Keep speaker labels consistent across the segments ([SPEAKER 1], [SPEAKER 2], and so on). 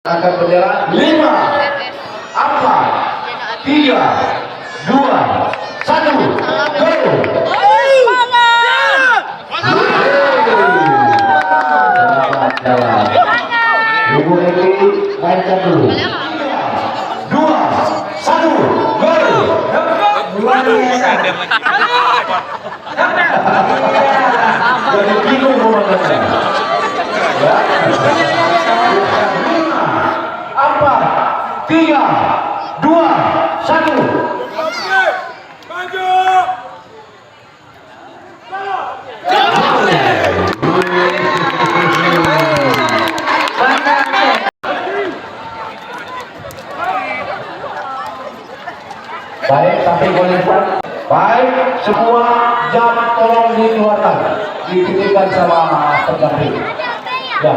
[SPEAKER 1] Angkat bendera 5, 4, 3, 2, 1, go! Ibu Eki mainkan dulu. 2, 1, go! Jadi bingung komandannya. Apa? 3, 2, 1. Maju. Baik, sampai boleh Pak. Baik, semua jam tolong dikeluarkan, dititipkan sama pendamping. Ya.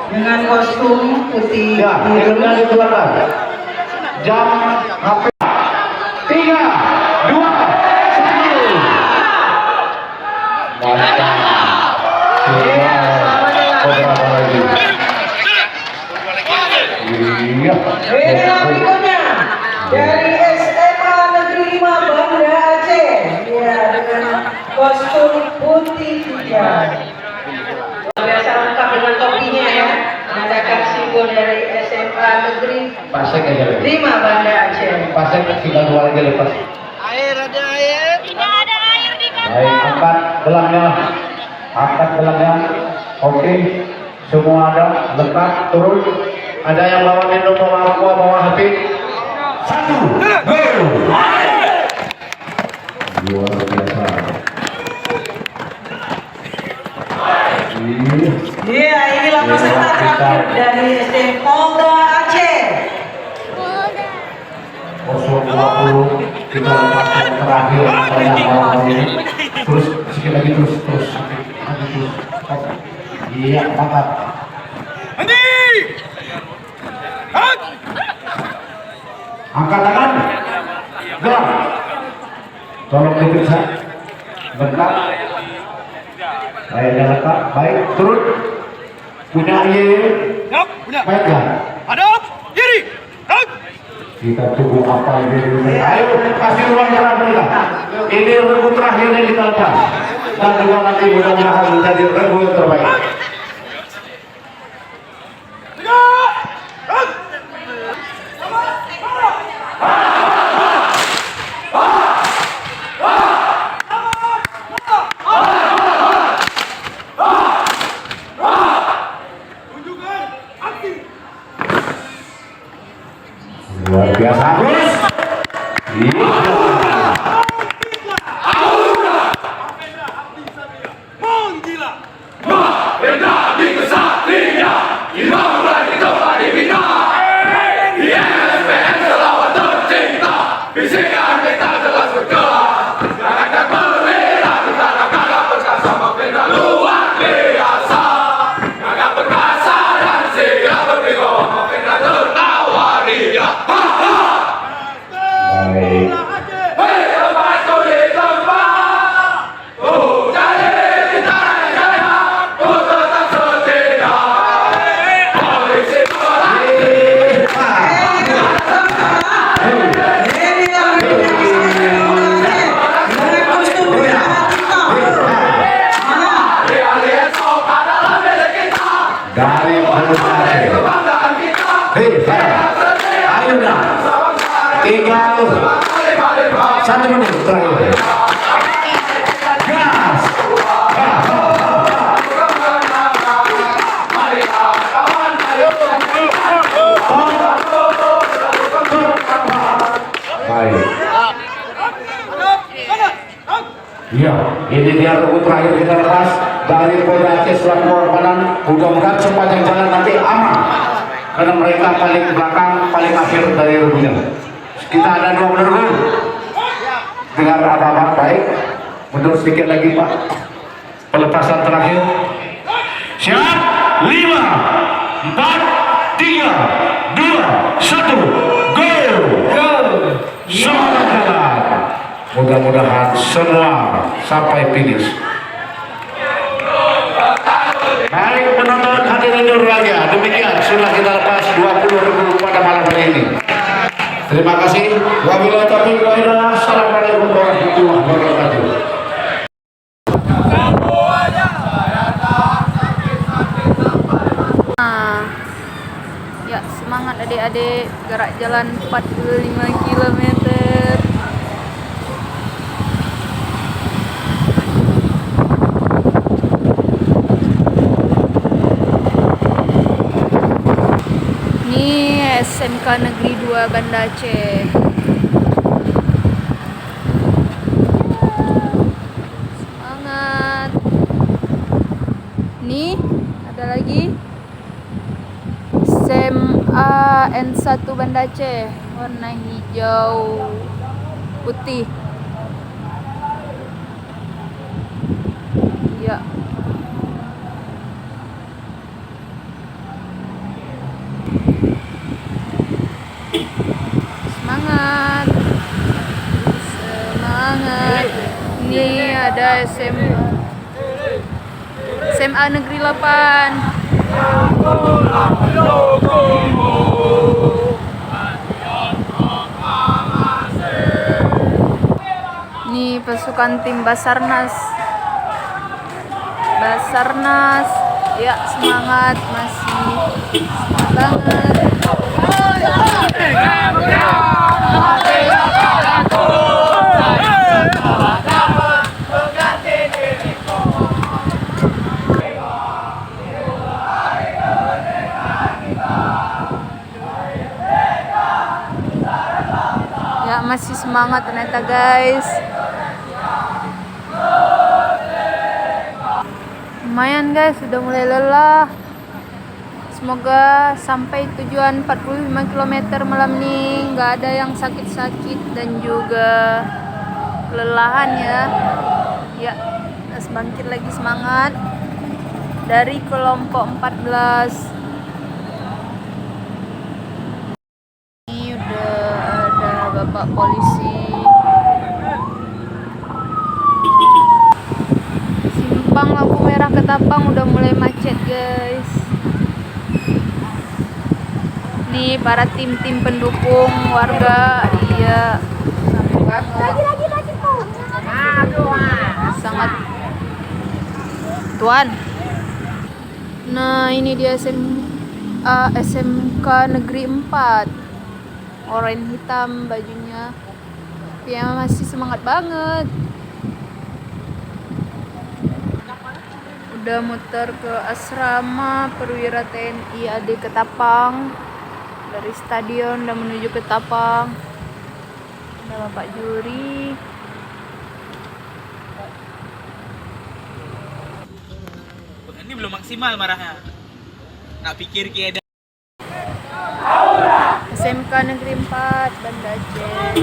[SPEAKER 2] Dengan kostum putih.
[SPEAKER 1] Ya, filmnya dikeluarkan. Jam HP 3, 2, 1. Mantap. Beberapa lagi. Iya.
[SPEAKER 2] Inilah berikutnya dari SMA Negeri 5 Banda Aceh. Ya, dengan kostum putih juga. Biasa lengkap dengan topinya ya. Menandakan simbol dari SMA Negeri
[SPEAKER 1] Pasek aja lagi.
[SPEAKER 2] 5 Banda Aceh.
[SPEAKER 1] Pasek tinggal 2 lagi lepas.
[SPEAKER 3] Air, ada air. Tidak ada air di kantor.
[SPEAKER 1] Baik, angkat gelangnya. Angkat gelangnya. Oke. Semua ada lengkap turun. Ada yang bawa minum, bawa aqua, bawa HP. 1, go! Luar biasa.
[SPEAKER 2] Iya, inilah peserta terakhir dari SD Polda Aceh.
[SPEAKER 1] 020 kita lepas yang terakhir banyak orang ini. Terus sedikit lagi terus. Iya, mantap. Angkat tangan. Gerak. Tolong diperiksa. Bentar. Baik, lengkap. Baik, turun. Punya baik kan?
[SPEAKER 3] Hadap, kiri.
[SPEAKER 1] Kita tunggu apa ini. Ayo kasih ruang gerak mereka. Ini regu terakhir yang kita lepas. Dan juga nanti mudah-mudahan menjadi regu yang terbaik. Luar biasa terus. Dari ayo dah, tinggal 1 menit terakhir. Gas. Baik. Iya, ini dia regu terakhir kita lepas dari Polda Aceh Surat Pengorbanan. Mudah-mudahan sepanjang jalan nanti aman, karena mereka paling belakang, paling akhir dari regunya. Kita ada 2 regu. Dengar apa-apa baik. Mundur sedikit lagi Pak. Pelepasan terakhir. Siap? 5, 4, 3, 2, 1, go! Semangat jalan. Mudah-mudahan semua sampai finish. Terima kasih. Wabillahi taufiq wal hidayah. Assalamualaikum warahmatullahi wabarakatuh.
[SPEAKER 3] Ya, semangat adik-adik, gerak jalan 45 km. Ini SMK Negeri 2 Banda Aceh. Semangat. Nih, ada lagi. SMA N1 Banda Aceh, warna hijau putih. Ya. Semangat. Semangat. Ini ada SMA Negeri 8. Ini pasukan tim Basarnas. Basarnas. Ya, semangat, masih banget. Ya, masih semangat ternyata guys. Lumayan guys, sudah mulai lelah. Semoga sampai tujuan 45 km malam ini nggak ada yang sakit-sakit dan juga kelelahan ya. Ya, harus bangkit lagi semangat. Dari kelompok 14. Ini udah ada Bapak polisi. Simpang lampu merah Ketapang udah mulai macet guys. Nih para tim-tim pendukung warga, iya sangat tuan. Nah ini dia SMK Negeri 4, oranye hitam bajunya, ya masih semangat banget. Udah muter ke asrama perwira TNI AD Ketapang. Dari stadion udah menuju ke Ketapang. Ada Bapak Juri.
[SPEAKER 4] Ini belum maksimal marahnya. Nak pikir kayak ada.
[SPEAKER 3] SMK Negeri 4 Banda Aceh.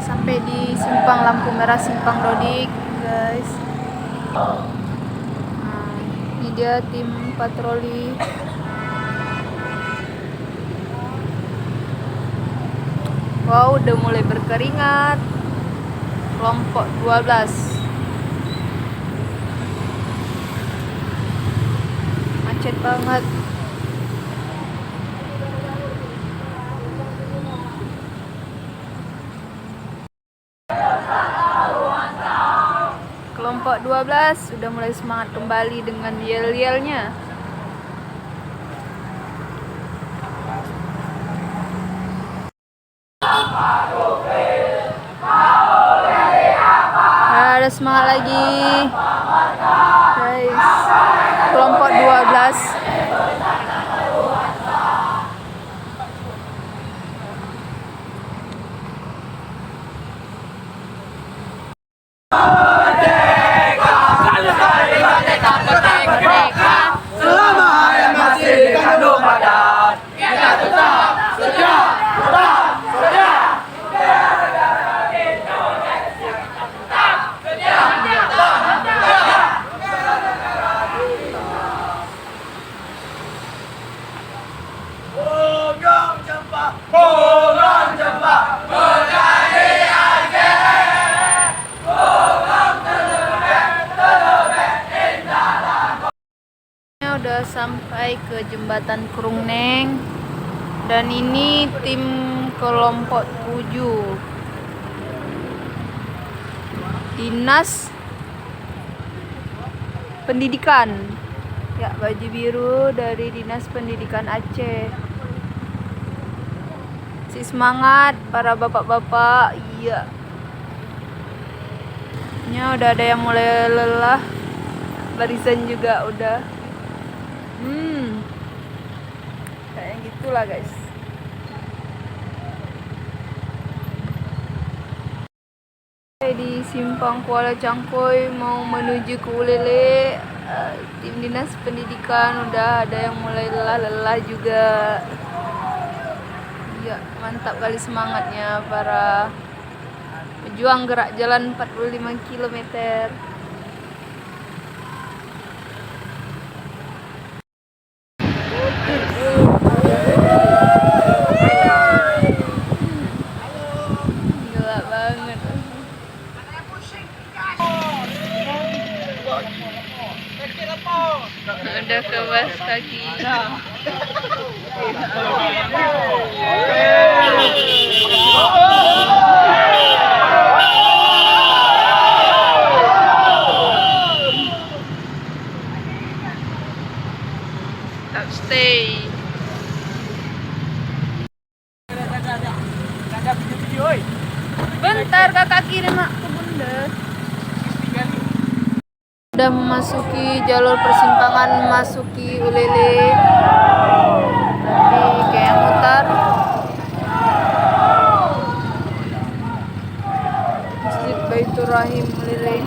[SPEAKER 3] Sampai di simpang lampu merah Simpang Dodik guys. Nah, ini dia tim patroli. Wow, udah mulai berkeringat. Kelompok 12. Macet banget. Kelompok 12 sudah mulai semangat kembali dengan yel-yelnya. Ada semangat lagi guys. Kelompok 12.
[SPEAKER 4] Pogong Jempa, Merdeka!
[SPEAKER 3] udah sampai ke jembatan Krungneng dan ini tim kelompok 7 Dinas Pendidikan. Ya, baju biru dari Dinas Pendidikan Aceh. Si semangat para bapak-bapak. Iya. Nya udah ada yang mulai lelah. Barisan juga udah. Kayak gitulah, guys. Di Simpang Kuala Cangkoi mau menuju ke Ulele. Tim Dinas Pendidikan udah ada yang mulai lelah-lelah juga. Ya, mantap kali semangatnya para pejuang gerak jalan 45 km. Gila banget. Udah ke bas kaki. Tetap stay. Bentar, kakak kirim ke bunda. Udah memasuki jalur persimpangan masuki Ulele, tapi kayak mutar. Masjid Baitur Rahim Ulele.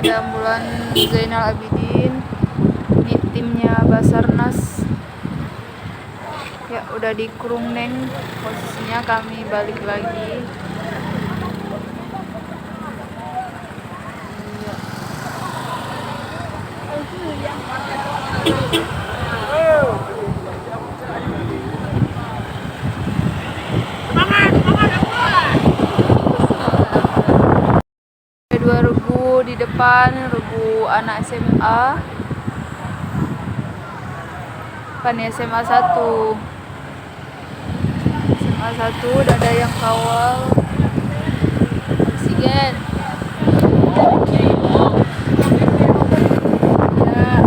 [SPEAKER 3] Ada ambulan Zainal Abidin, ini timnya Basarnas. Ya, udah di Krungneng posisinya, kami balik lagi. Ada 2 regu di depan, regu anak SMA. Depan SMA 1. SMA 1 udah ada yang kawal. Oksigen. Ya.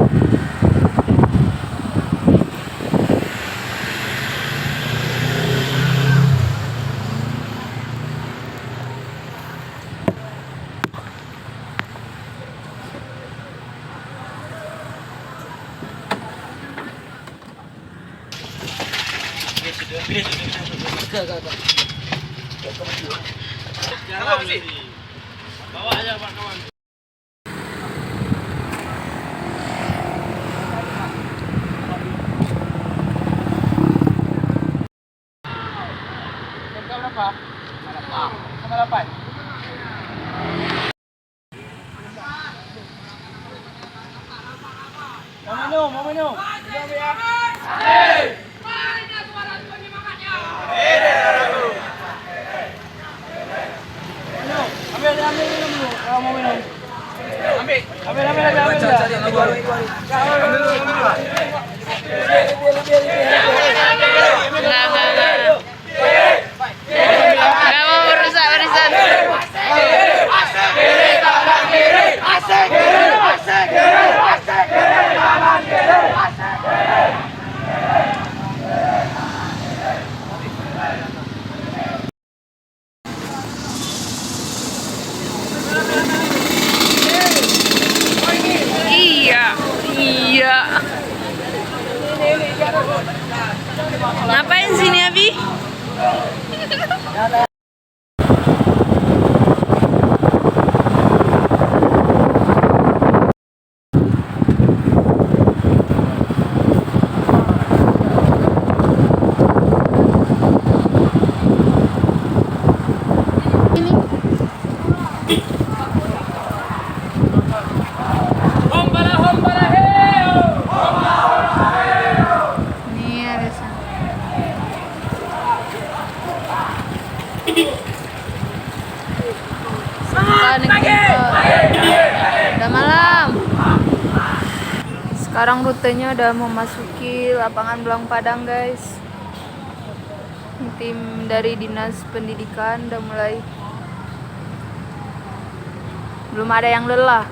[SPEAKER 4] Bawa aja Pak kawan. Berapa? 8. Mau minum. Ambil minum dulu. Kalau mau minum.
[SPEAKER 3] Nggak mau merusak barisan. Iya. Ngapain sini, Abi? Ini SMK Negeri 4. Udah malam. Sekarang rutenya udah memasuki lapangan Belang Padang, guys. Tim dari Dinas Pendidikan udah mulai. Belum ada yang lelah.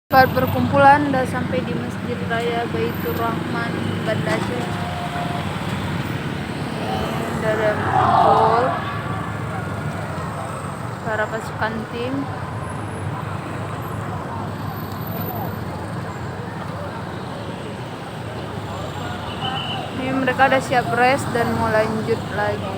[SPEAKER 3] Saat perkumpulan udah sampai di Masjid Raya Baitur Rahman, Banda Aceh. Ini udah ada kumpul para pasukan tim. Ini mereka udah siap rest dan mau lanjut lagi.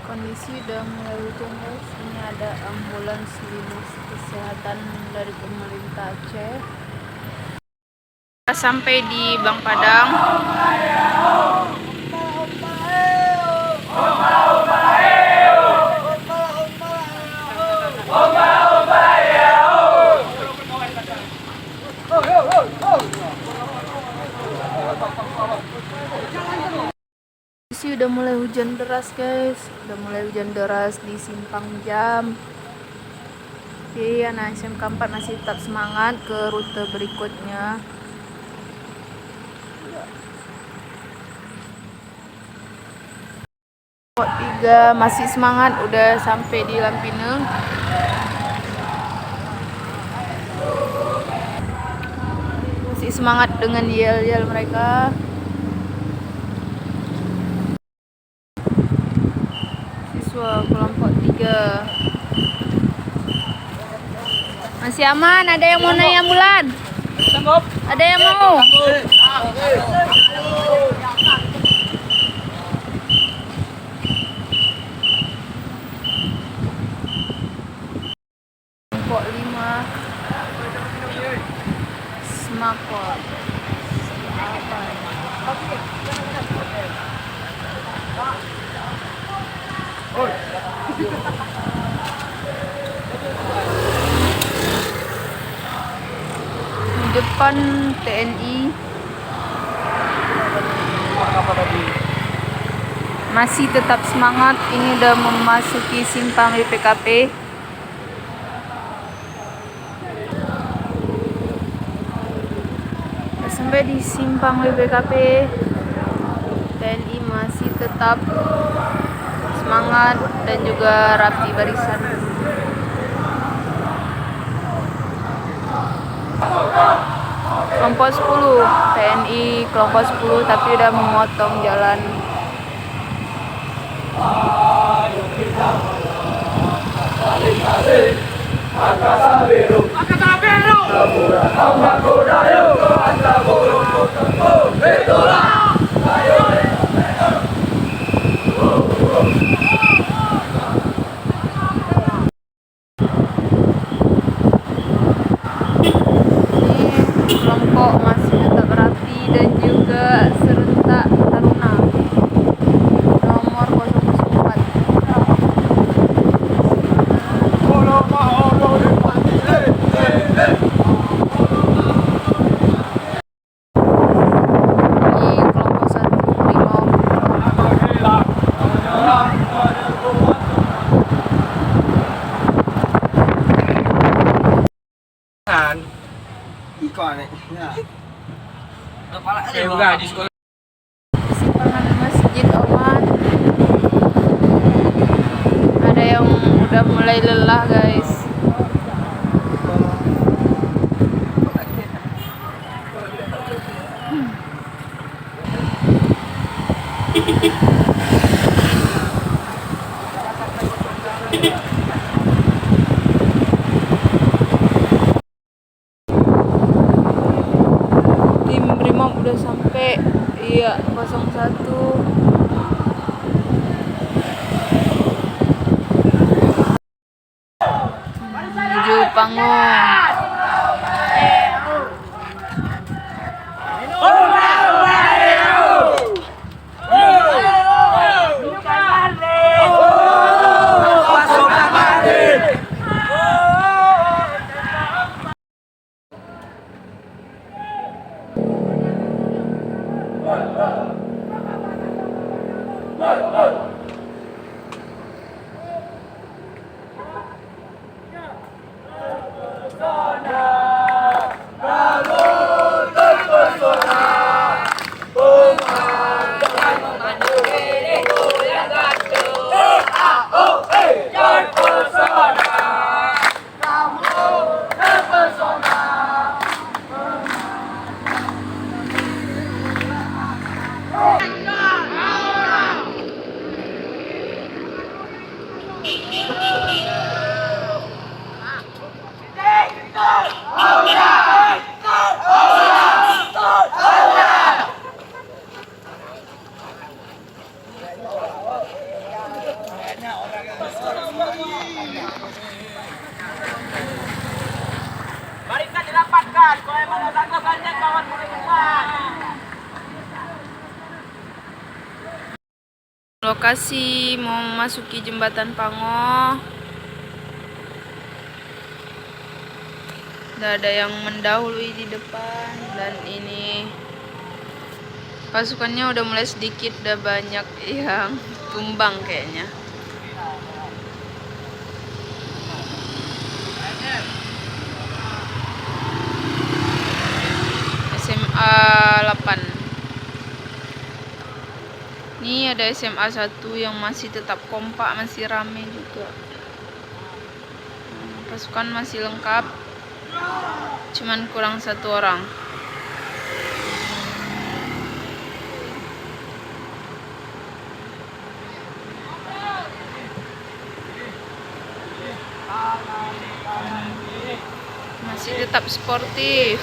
[SPEAKER 3] Kondisi udah mulai hujan, guys. Ini ada ambulans dinas kesehatan dari pemerintah Aceh. Sampai di Bang Padang. Kondisi udah mulai hujan deras, guys. Udah mulai hujan deras di Simpang Jam. Oke, anak SMK 4 masih tetap semangat ke rute berikutnya. Kok 3 masih semangat, udah sampai di Lampineng. Masih semangat dengan yel-yel mereka. Siswa kelompok 3 masih aman. Ada yang mau naik ambulan? Ada yang mau? Kelompok 5 Semakor. Di depan TNI masih tetap semangat. Ini udah memasuki simpang BPKP. Sampai di simpang BPKP, TNI masih tetap semangat dan juga rapi barisan. Kelompok 10 TNI kelompok 10 tapi udah memotong jalan. Kelompok masih tetap rapi dan juga serentak taruna nomor 004. Ini kelompok 1 Brimob. Simpangan Masjid Oman. Ada yang udah mulai lelah, guys. Tim Brimob udah sampai. Iya, 01. Menuju panggung.
[SPEAKER 4] Barisan dirapatkan, kau yang mana tanggapannya kawan barisan.
[SPEAKER 3] Lokasi mau memasuki jembatan Pango. Udah ada yang mendahului di depan dan ini pasukannya udah mulai sedikit, udah banyak yang tumbang kayaknya. SMA 8. Ini ada SMA 1 yang masih tetap kompak, masih rame juga. Pasukan masih lengkap, cuman kurang 1 orang. Masih tetap sportif,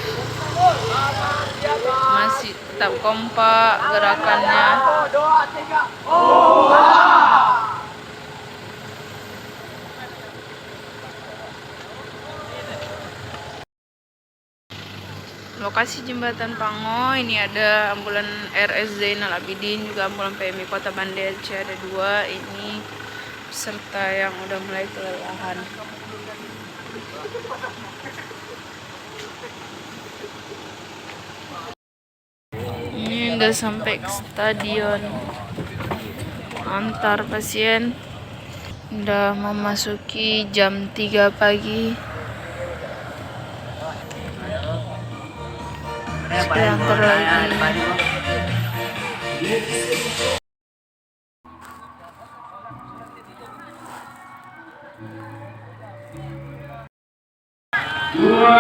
[SPEAKER 3] masih tetap kompak gerakannya. Lokasi jembatan Pango ini ada ambulan RS Zainal Abidin, juga ambulan PMI Kota Banda Aceh, ada 2. Ini peserta yang udah mulai kelelahan. Ini udah sampai ke stadion antar pasien. Udah memasuki jam 3 pagi. Sudah antar lagi.
[SPEAKER 5] Dua,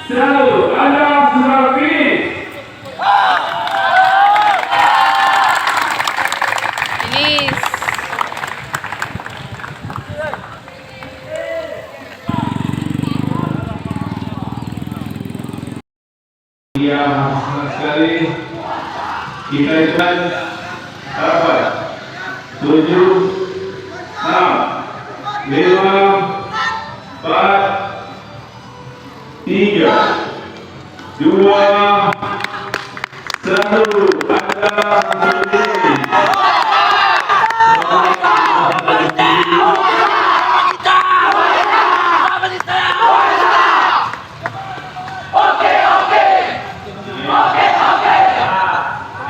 [SPEAKER 5] satu, Anda sudah finish.
[SPEAKER 3] Finish.
[SPEAKER 5] Ya, senang sekali kita ikan harapan 7, 6, 5, 4, 3, 2, 1. Anda berdiri.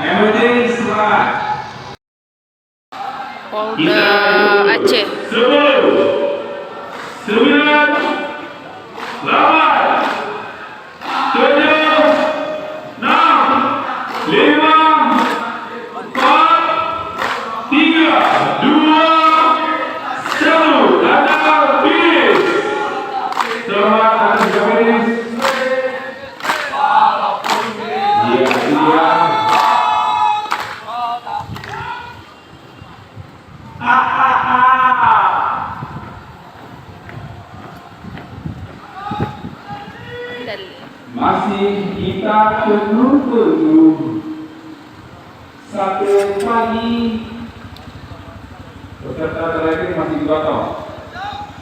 [SPEAKER 5] Everything smart.
[SPEAKER 3] Polda Aceh.
[SPEAKER 5] 10, 9, 8, 7, 6, 5, 4, 3, 2, 1. Anda finish. Selamat atas finish. Iya, iya. Masih kita tunggu 1 pagi. Peserta terakhir masih 2 tahun.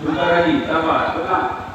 [SPEAKER 5] Sebentar lagi, sabar, tenang.